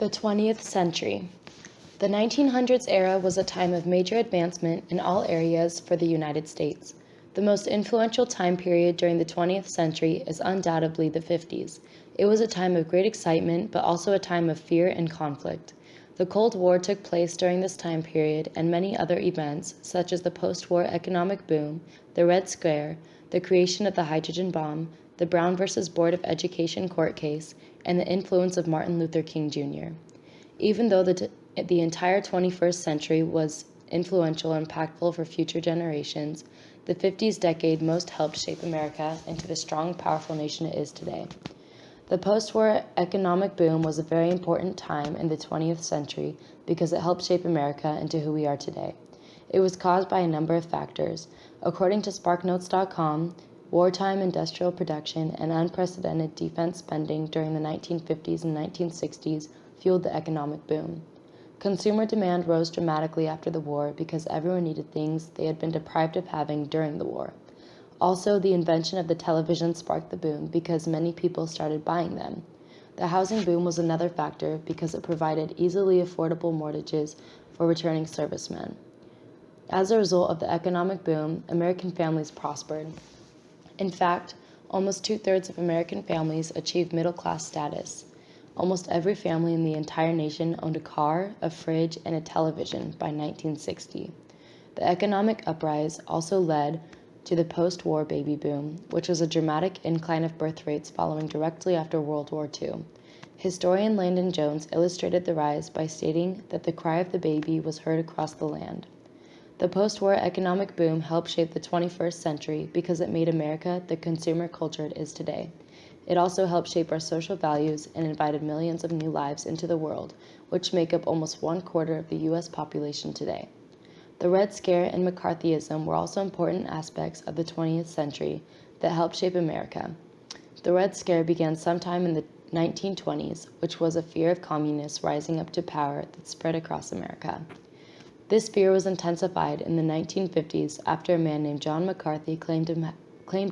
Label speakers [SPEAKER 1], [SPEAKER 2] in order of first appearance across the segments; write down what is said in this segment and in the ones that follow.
[SPEAKER 1] The 20th century. The 1900s era was a time of major advancement in all areas for the United States. The most influential time period during the 20th century is undoubtedly the 50s. It was a time of great excitement, but also a time of fear and conflict. The Cold War took place during this time period, and many other events, such as the post-war economic boom, the Red Scare, the creation of the hydrogen bomb, the Brown versus Board of Education court case, and the influence of Martin Luther King Jr. Even though the entire 21st century was influential and impactful for future generations, the 50s decade most helped shape America into the strong, powerful nation it is today. The post-war economic boom was a very important time in the 20th century because it helped shape America into who we are today. It was caused by a number of factors. According to SparkNotes.com, wartime industrial production and unprecedented defense spending during the 1950s and 1960s fueled the economic boom. Consumer demand rose dramatically after the war because everyone needed things they had been deprived of having during the war. Also, the invention of the television sparked the boom because many people started buying them. The housing boom was another factor because it provided easily affordable mortgages for returning servicemen. As a result of the economic boom, American families prospered. In fact, almost 2/3 of American families achieved middle-class status. Almost every family in the entire nation owned a car, a fridge, and a television by 1960. The economic uprise also led to the post-war baby boom, which was a dramatic incline of birth rates following directly after World War II. Historian Landon Jones illustrated the rise by stating that the cry of the baby was heard across the land. The post-war economic boom helped shape the 21st century because it made America the consumer culture it is today. It also helped shape our social values and invited millions of new lives into the world, which make up almost 1/4 of the U.S. population today. The Red Scare and McCarthyism were also important aspects of the 20th century that helped shape America. The Red Scare began sometime in the 1920s, which was a fear of communists rising up to power that spread across America. This fear was intensified in the 1950s after a man named John McCarthy claimed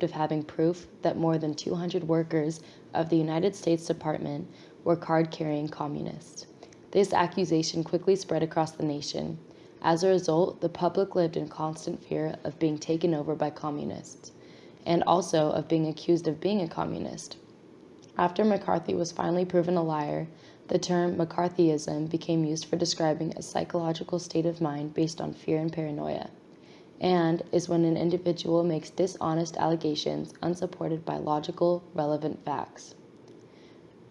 [SPEAKER 1] of having proof that more than 200 workers of the United States Department were card-carrying communists. This accusation quickly spread across the nation. As a result, the public lived in constant fear of being taken over by communists, and also of being accused of being a communist. After McCarthy was finally proven a liar, the term McCarthyism became used for describing a psychological state of mind based on fear and paranoia, and is when an individual makes dishonest allegations unsupported by logical, relevant facts.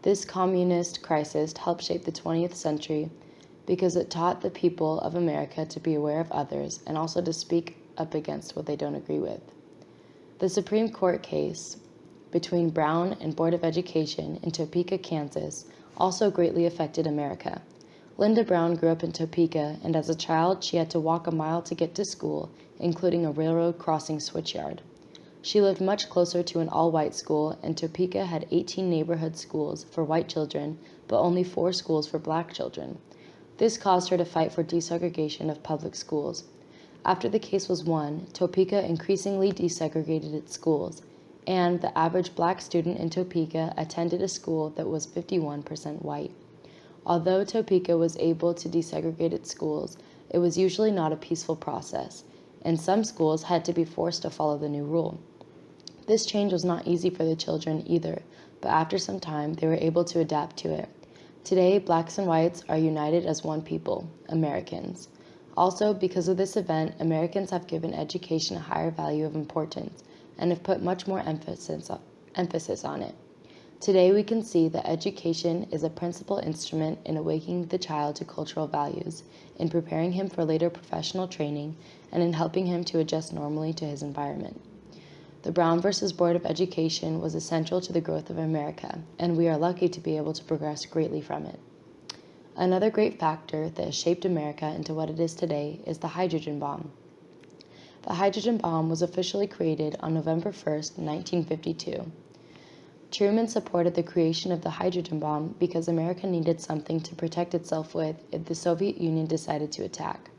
[SPEAKER 1] This communist crisis helped shape the 20th century because it taught the people of America to be aware of others and also to speak up against what they don't agree with. The Supreme Court case between Brown and Board of Education in Topeka, Kansas, also greatly affected America. Linda Brown grew up in Topeka, and as a child, she had to walk a mile to get to school, including a railroad crossing switchyard. She lived much closer to an all-white school, and Topeka had 18 neighborhood schools for white children, but only 4 schools for black children. This caused her to fight for desegregation of public schools. After the case was won, Topeka increasingly desegregated its schools, and the average black student in Topeka attended a school that was 51% white. Although Topeka was able to desegregate its schools, it was usually not a peaceful process, and some schools had to be forced to follow the new rule. This change was not easy for the children either, but after some time, they were able to adapt to it. Today, blacks and whites are united as one people, Americans. Also, because of this event, Americans have given education a higher value of importance and have put much more emphasis on it. Today, we can see that education is a principal instrument in awakening the child to cultural values, in preparing him for later professional training, and in helping him to adjust normally to his environment. The Brown versus Board of Education was essential to the growth of America, and we are lucky to be able to progress greatly from it. Another great factor that has shaped America into what it is today is the hydrogen bomb. The hydrogen bomb was officially created on November 1st, 1952. Truman supported the creation of the hydrogen bomb because America needed something to protect itself with if the Soviet Union decided to attack.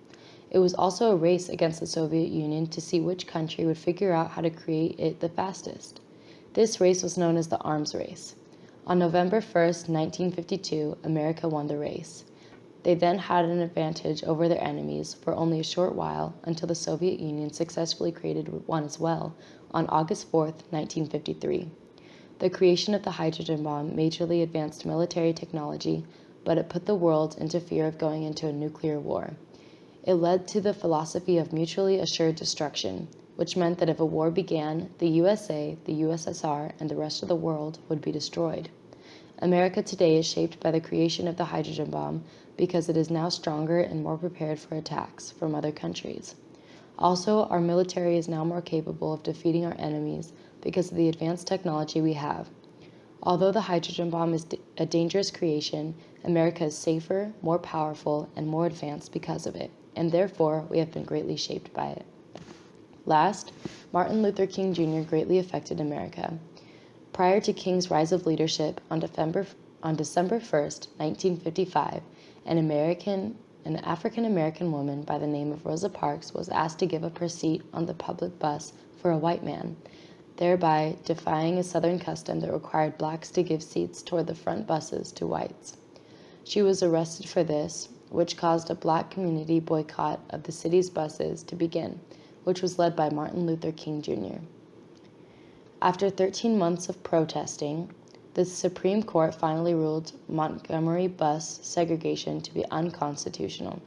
[SPEAKER 1] It was also a race against the Soviet Union to see which country would figure out how to create it the fastest. This race was known as the arms race. On November 1st, 1952, America won the race. They then had an advantage over their enemies for only a short while until the Soviet Union successfully created one as well on August 4th, 1953. The creation of the hydrogen bomb majorly advanced military technology, but it put the world into fear of going into a nuclear war. It led to the philosophy of mutually assured destruction, which meant that if a war began, the USA, the USSR, and the rest of the world would be destroyed. America today is shaped by the creation of the hydrogen bomb because it is now stronger and more prepared for attacks from other countries. Also, our military is now more capable of defeating our enemies because of the advanced technology we have. Although the hydrogen bomb is a dangerous creation, America is safer, more powerful, and more advanced because of it, and therefore we have been greatly shaped by it. Last, Martin Luther King Jr. greatly affected America. Prior to King's rise of leadership on December 1st, 1955, an African-American woman by the name of Rosa Parks was asked to give up her seat on the public bus for a white man, thereby defying a Southern custom that required blacks to give seats toward the front buses to whites. She was arrested for this, which caused a black community boycott of the city's buses to begin, which was led by Martin Luther King Jr. After 13 months of protesting, the Supreme Court finally ruled Montgomery bus segregation to be unconstitutional.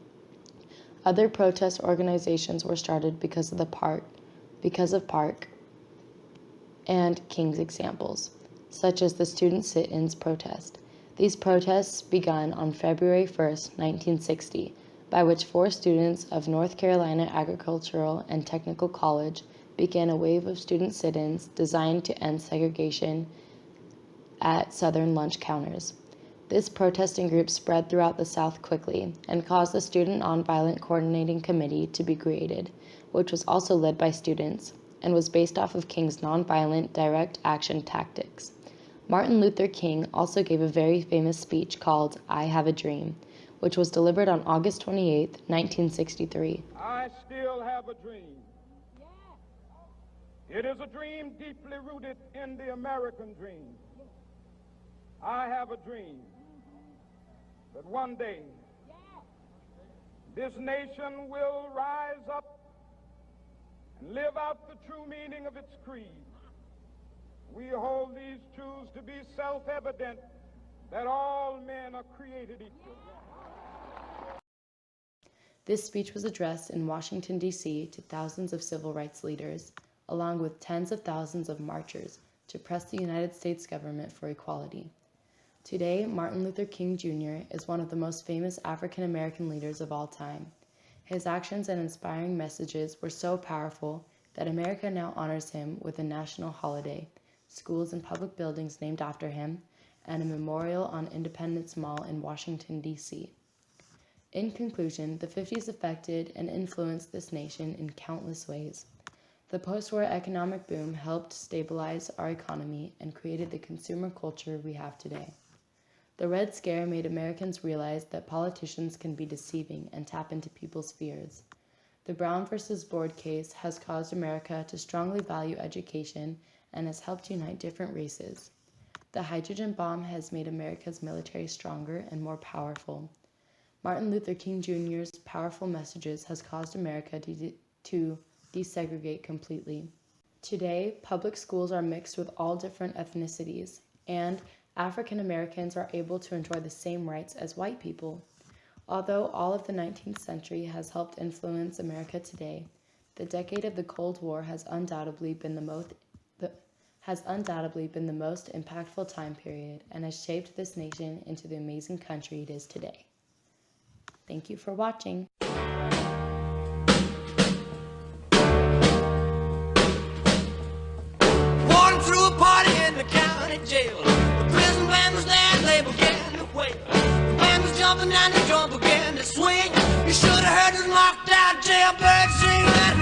[SPEAKER 1] Other protest organizations were started because of Park and King's examples, such as the student sit-ins protest. These protests began on February 1st, 1960, by which 4 students of North Carolina Agricultural and Technical College began a wave of student sit-ins designed to end segregation at Southern lunch counters. This protesting group spread throughout the South quickly and caused the Student Nonviolent Coordinating Committee to be created, which was also led by students and was based off of King's nonviolent direct action tactics. Martin Luther King also gave a very famous speech called "I Have a Dream," which was delivered on August 28, 1963.
[SPEAKER 2] I still have a dream. It is a dream deeply rooted in the American dream. I have a dream that one day this nation will rise up and live out the true meaning of its creed. We hold these truths to be self-evident, that all men are created equal.
[SPEAKER 1] This speech was addressed in Washington, D.C. to thousands of civil rights leaders, along with tens of thousands of marchers to press the United States government for equality. Today, Martin Luther King Jr. is one of the most famous African American leaders of all time. His actions and inspiring messages were so powerful that America now honors him with a national holiday, schools and public buildings named after him, and a memorial on Independence Mall in Washington, D.C. In conclusion, the 50s affected and influenced this nation in countless ways. The post-war economic boom helped stabilize our economy and created the consumer culture we have today. The Red Scare made Americans realize that politicians can be deceiving and tap into people's fears. The Brown versus Board case has caused America to strongly value education and has helped unite different races. The hydrogen bomb has made America's military stronger and more powerful. Martin Luther King Jr.'s powerful messages has caused America to desegregate completely. Today, public schools are mixed with all different ethnicities, and African Americans are able to enjoy the same rights as white people. Although all of the 19th century has helped influence America today, the decade of the Cold War has undoubtedly been the most impactful time period and has shaped this nation into the amazing country it is today. Thank you for watching.
[SPEAKER 3] Walking through a party in the county jail. The prison band was there and they began to wail. The band was jumping and the drum began to swing. You should have heard this knocked out jailbird sing that